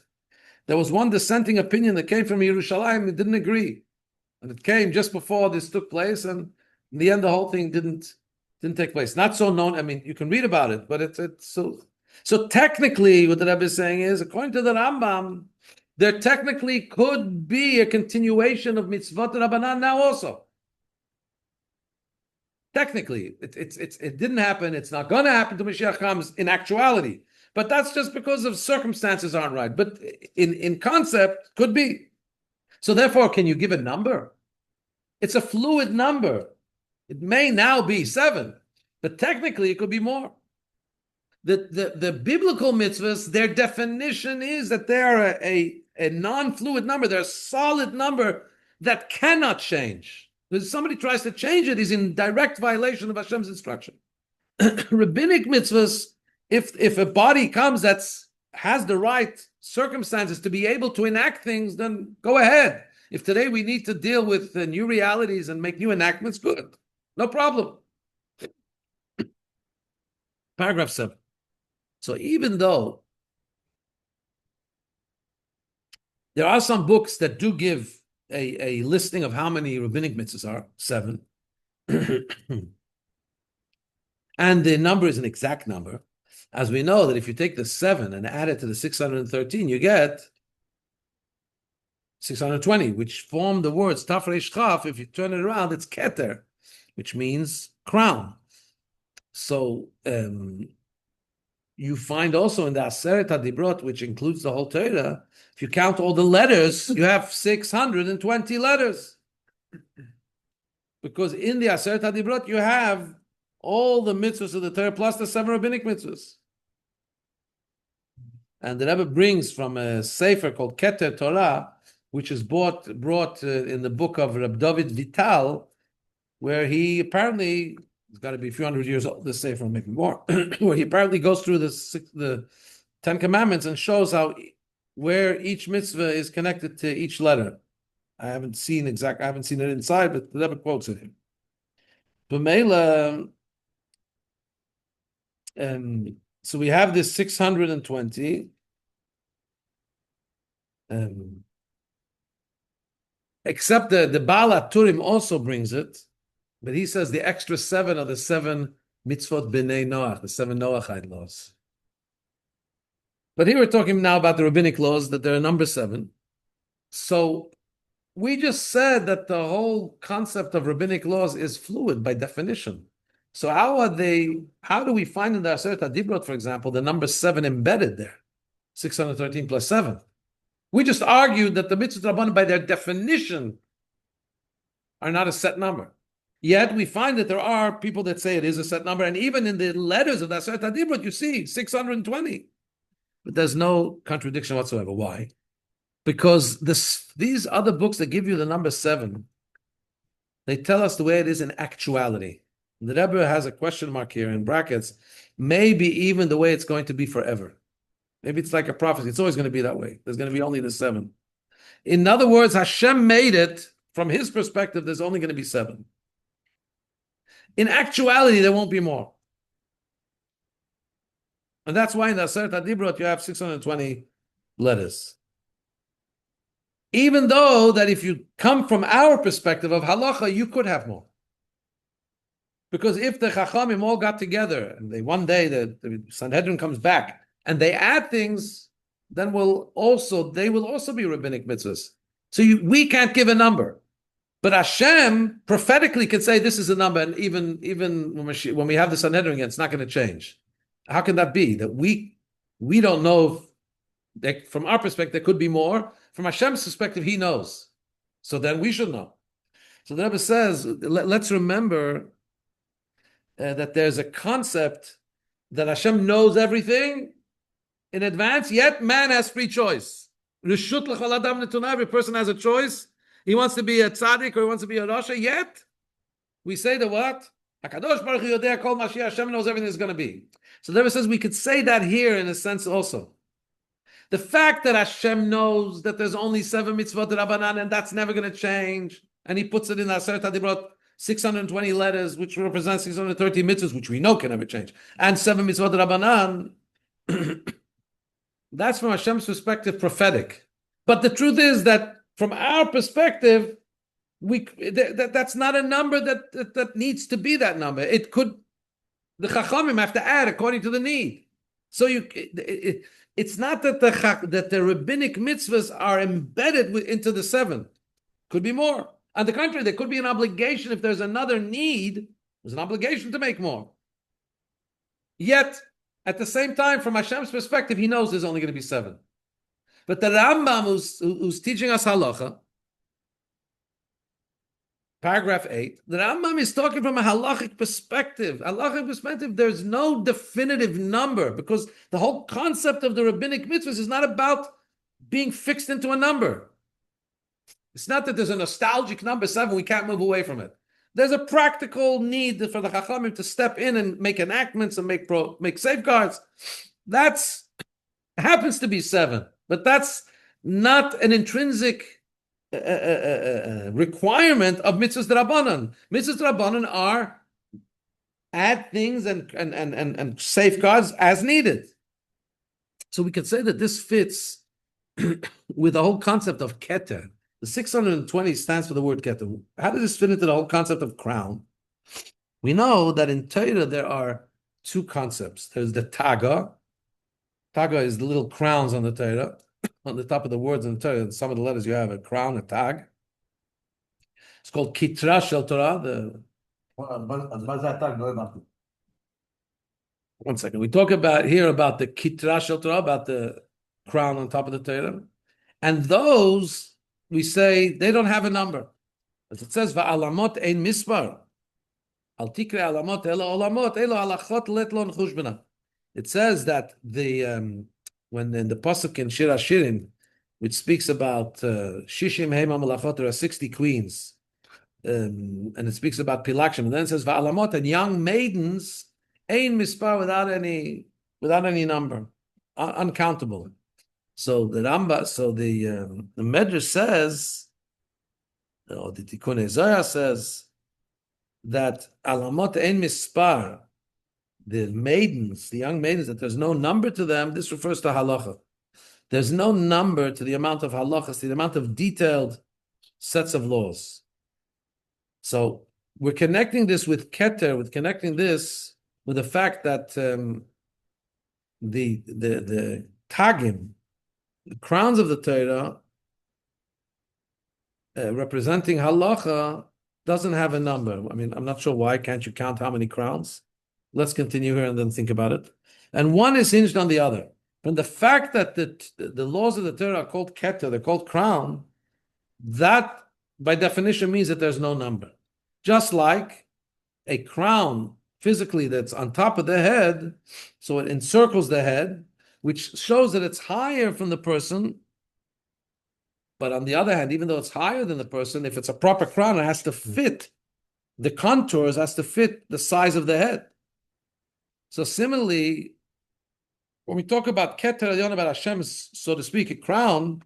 There was one dissenting opinion that came from Yerushalayim that didn't agree. And it came just before this took place, and in the end, the whole thing didn't take place. Not so known. I mean, you can read about it, but it's so technically, what the Rabbi is saying is, according to the Rambam, there technically could be a continuation of mitzvot Rabbanan now also. Technically, it didn't happen. It's not going to happen to Mashiach comes in actuality. But that's just because of circumstances aren't right. But in concept, could be. So therefore, can you give a number? It's a fluid number. It may now be 7, but technically it could be more. The biblical mitzvahs, their definition is that they are a non-fluid number. They're a solid number that cannot change. If somebody tries to change it, he's in direct violation of Hashem's instruction. Rabbinic mitzvahs, if a body comes that has the right circumstances to be able to enact things, then go ahead. If today we need to deal with new realities and make new enactments, good. No problem. Paragraph 7. So even though there are some books that do give a listing of how many rabbinic mitzvahs are, 7, and the number is an exact number, as we know that if you take the 7 and add it to the 613, you get 620, which form the words Taf Reish Chaf. If you turn it around, it's Keter, which means crown. So you find also in the Aseret HaDibrot, which includes the whole Torah, if you count all the letters, you have 620 letters. Because in the Aseret HaDibrot, you have all the mitzvahs of the Torah plus the 7 rabbinic mitzvahs. And the Rebbe brings from a sefer called Keter Torah, which is brought in the book of Reb David Vital, where he apparently, it's got to be a few hundred years old, this sefer, maybe more, where he apparently goes through the 10 Commandments and shows where each mitzvah is connected to each letter. I haven't seen it inside, but the Rebbe quotes it here. B'meila, so we have this 620. Except the Baal HaTurim also brings it, but he says the extra 7 are the 7 mitzvot b'nei Noach, the 7 Noachite laws. But here we're talking now about the rabbinic laws, that there are number 7. So we just said that the whole concept of rabbinic laws is fluid by definition. So how do we find in the Aseret HaDibrot, for example, the number 7 embedded there? 613 plus 7. We just argued that the mitzvot rabbanan, by their definition, are not a set number. Yet we find that there are people that say it is a set number, and even in the letters of the Aseret HaDibrot, you see 620. But there's no contradiction whatsoever. Why? Because these other books that give you the number 7, they tell us the way it is in actuality. The Rebbe has a question mark here in brackets, maybe even the way it's going to be forever. Maybe it's like a prophecy. It's always going to be that way. There's going to be only the 7. In other words, Hashem made it, from his perspective, there's only going to be 7. In actuality, there won't be more. And that's why in the Aseret HaDibrot, you have 620 letters. Even though that if you come from our perspective of halacha, you could have more. Because if the Chachamim all got together, and one day the Sanhedrin comes back, and they add things, then they will also be rabbinic mitzvahs. So we can't give a number. But Hashem prophetically can say this is a number, and even when we have the Sanhedrin again, it's not going to change. How can that be? That we don't know if, from our perspective, there could be more. From Hashem's perspective, he knows. So then we should know. So the Rebbe says, let's remember that there's a concept that Hashem knows everything in advance, yet man has free choice. Reshut l'chol adam netuna. Every person has a choice. He wants to be a tzaddik or he wants to be a rasha. Yet we say that what? Hakadosh Baruch Hu Yodea Kol Mashiach. Hashem knows everything is going to be. So the Rebbe says we could say that here in a sense also. The fact that Hashem knows that there's only 7 mitzvot Rabbanan and that's never going to change, and He puts it in Aseret HaDibrot, 620 letters, which represent 630 mitzvahs, which we know can never change, and 7 mitzvot Rabbanan, that's from Hashem's perspective prophetic. But the truth is that from our perspective, that's not a number that needs to be that number. It could, the Chachamim have to add according to the need. So it's not that the rabbinic mitzvahs are embedded into the 7. Could be more. On the contrary, there could be an obligation if there's another need. There's an obligation to make more. Yet, at the same time, from Hashem's perspective, He knows there's only going to be 7. But the Rambam, who's teaching us halacha, paragraph 8, the Rambam is talking from a halachic perspective. Halachic perspective, there's no definitive number because the whole concept of the rabbinic mitzvahs is not about being fixed into a number. It's not that there's a nostalgic number 7, we can't move away from it. There's a practical need for the Chachamim to step in and make enactments and make safeguards. That's happens to be 7, but that's not an intrinsic requirement of mitzvahs d'Rabbanan. Mitzvahs d'Rabbanan are add things and safeguards as needed. So we could say that this fits with the whole concept of keter. The 620 stands for the word keter. How does this fit into the whole concept of crown? We know that in Torah there are 2 concepts. There's the taga. Taga is the little crowns on the Torah. On the top of the words in the Torah, some of the letters you have a crown, a tag. It's called Kitra Shel Torah. One second. We talk about the Kitra Shel Torah, about the crown on top of the Torah. And those, we say, they don't have a number. As it says, Va'alamot ein mispar. Al tikre alamot elo olamot, elo alachot let lo nchush b'na. It says that when in the pasuk in Shir HaShirim, which speaks about Shishim Heima Malachot, there are 60 queens, and it speaks about Pilakshim, and then it says Va'alamot, and young maidens, ein mispar, without any number, uncountable. So the Medrash says, or the Tikkun Zohar says that Alamot ein mispar, the maidens, the young maidens, that there's no number to them. This refers to halacha. There's no number to the amount of halachas, to the amount of detailed sets of laws. So we're connecting this with keter, with connecting this with the fact that the tagim, the crowns of the Torah, representing halacha, doesn't have a number. I mean, I'm not sure why. Can't you count how many crowns? Let's continue here and then think about it. And one is hinged on the other. And the fact that the laws of the Torah are called keter, they're called crown, that by definition means that there's no number. Just like a crown physically that's on top of the head, so it encircles the head, which shows that it's higher from the person. But on the other hand, even though it's higher than the person, if it's a proper crown, it has to fit the contours, has to fit the size of the head. So similarly, when we talk about keter elyon, about Hashem's, so to speak, a crown,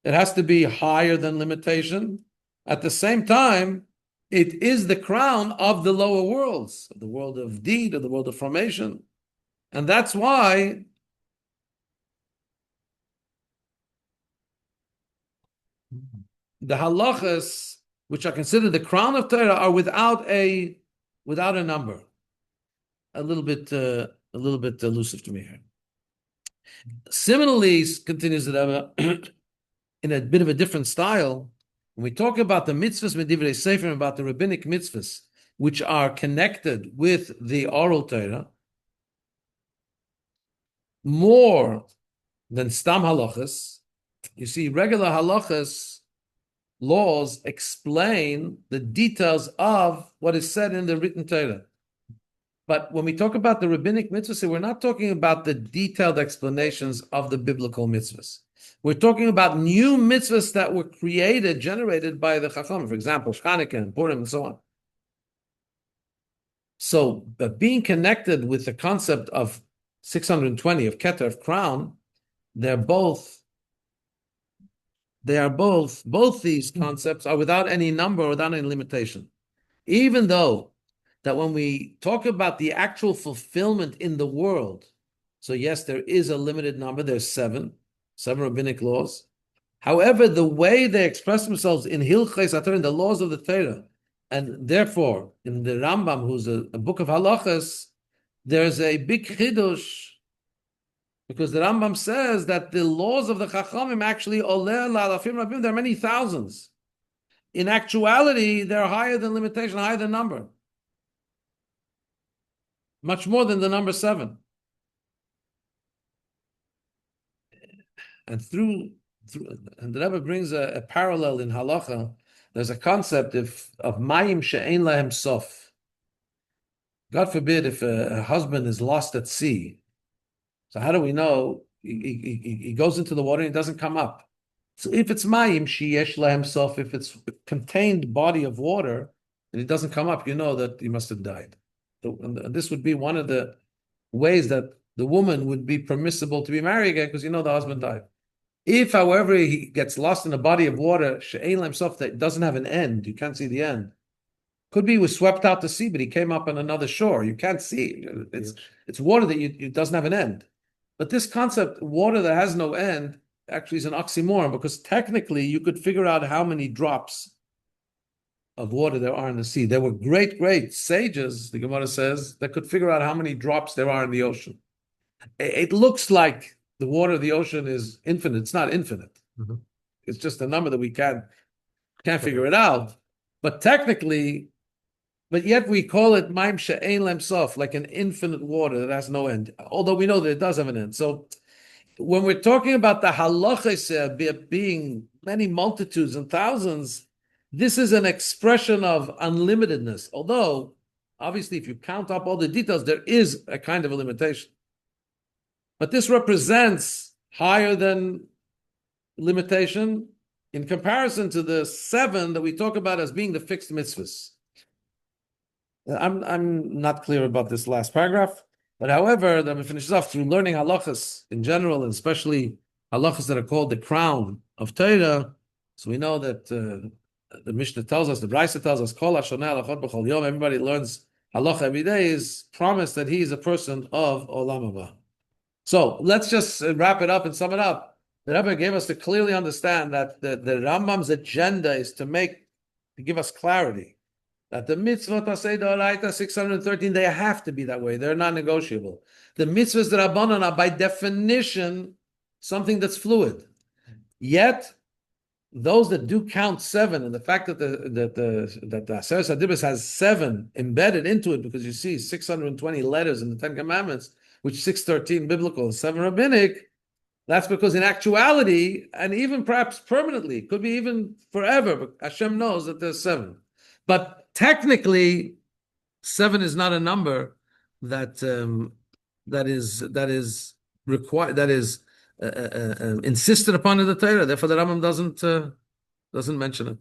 it has to be higher than limitation. At the same time, it is the crown of the lower worlds, of the world of deed, of the world of formation. And that's why the halachas, which are considered the crown of Torah, are without a number. A little bit elusive to me here. Similarly, continues the Rebbe, in a bit of a different style, when we talk about the mitzvahs medivrei sefer, about the rabbinic mitzvahs, which are connected with the oral Torah, more than stam halachas, you see, regular halachas laws explain the details of what is said in the written Torah. But when we talk about the rabbinic mitzvahs, we're not talking about the detailed explanations of the biblical mitzvahs. We're talking about new mitzvahs that were created, generated by the Chacham, for example, Chanukah and Purim and so on. So, but being connected with the concept of 620 of Keter, of crown, both these concepts are without any number, without any limitation. Even though that when we talk about the actual fulfillment in the world, so yes, there is a limited number, there's seven rabbinic laws. However, the way they express themselves in Hilchos HaTorah, in the laws of the Torah, and therefore in the Rambam, who's a book of halachas, there's a big chidush, because the Rambam says that the laws of the Chachamim actually oleh la'alafim rabim, there are many thousands. In actuality, they're higher than limitation, higher than number. Much more than the number seven. And and the Rebbe brings a parallel in halacha. There's a concept of mayim she'ein lahem sof. God forbid if a husband is lost at sea. So how do we know? He goes into the water and he doesn't come up. So if it's mayim sheyesh lahem sof, if it's a contained body of water and it doesn't come up, you know that he must have died. So, and this would be one of the ways that the woman would be permissible to be married again, because you know the husband died. If, however, he gets lost in a body of water, she'ein himself, that doesn't have an end, you can't see the end. Could be he was swept out to sea, but he came up on another shore. You can't see. It's water that it doesn't have an end. But this concept, water that has no end, actually is an oxymoron, because technically you could figure out how many drops of water there are in the sea. There were great sages, the Gemara says, that could figure out how many drops there are in the ocean. It looks like the water of the ocean is infinite. It's not infinite. Mm-hmm. It's just a number that we can't figure it out. But technically, but yet we call it Maim She'ein Lem Sof, like an infinite water that has no end. Although we know that it does have an end. So when we're talking about the halachas being many multitudes and thousands, this is an expression of unlimitedness. Although, obviously, if you count up all the details, there is a kind of a limitation. But this represents higher than limitation in comparison to the seven that we talk about as being the fixed mitzvahs. I'm not clear about this last paragraph, but however, that finishes off through learning halachas in general, and especially halachas that are called the crown of Torah. So we know that the Mishnah tells us, the Brisa tells us, Kol hashoneh halachot b'chol yom. Everybody learns halacha every day is promised that he is a person of olam haba. So let's just wrap it up and sum it up. The Rebbe gave us to clearly understand that the Rambam's agenda is to give us clarity that the mitzvot aseh d'oraita 613, they have to be that way. They're not negotiable. The mitzvahs d'Rabbanan are by definition something that's fluid. Yet those that do count seven, and the fact that the Aseret Adibus has seven embedded into it, because you see 620 letters in the Ten Commandments, which 613 biblical and 7 rabbinic, that's because in actuality, and even perhaps permanently, could be even forever, but Hashem knows that there's 7. But technically, 7 is not a number that is required, that is insisted upon in the Torah. Therefore, the Rambam doesn't mention it.